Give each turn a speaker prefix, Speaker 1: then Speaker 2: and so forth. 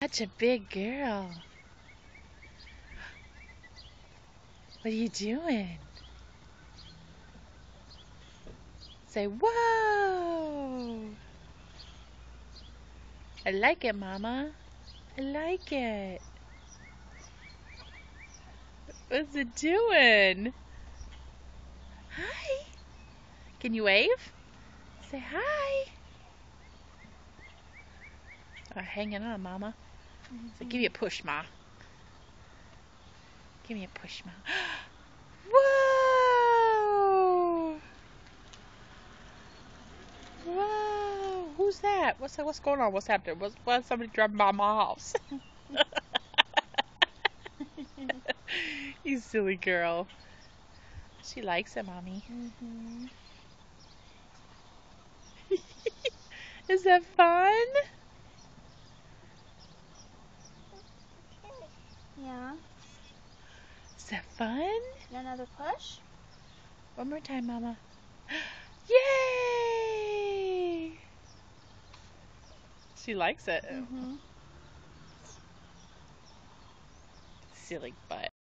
Speaker 1: Such a big girl. What are you doing? Say, whoa! I like it, Mama. I like it. What's it doing? Hi. Can you wave? Say hi. Oh, hanging on, Mama. So give me a push, Ma. Give me a push, Ma. Whoa! Whoa! Who's that? What's going on? What's happening? Why is somebody driving by my house? You silly girl. She likes it, Mommy. Is that fun?
Speaker 2: Yeah.
Speaker 1: Is that fun?
Speaker 2: Another push?
Speaker 1: One more time, Mama. Yay! She likes it. Silly butt.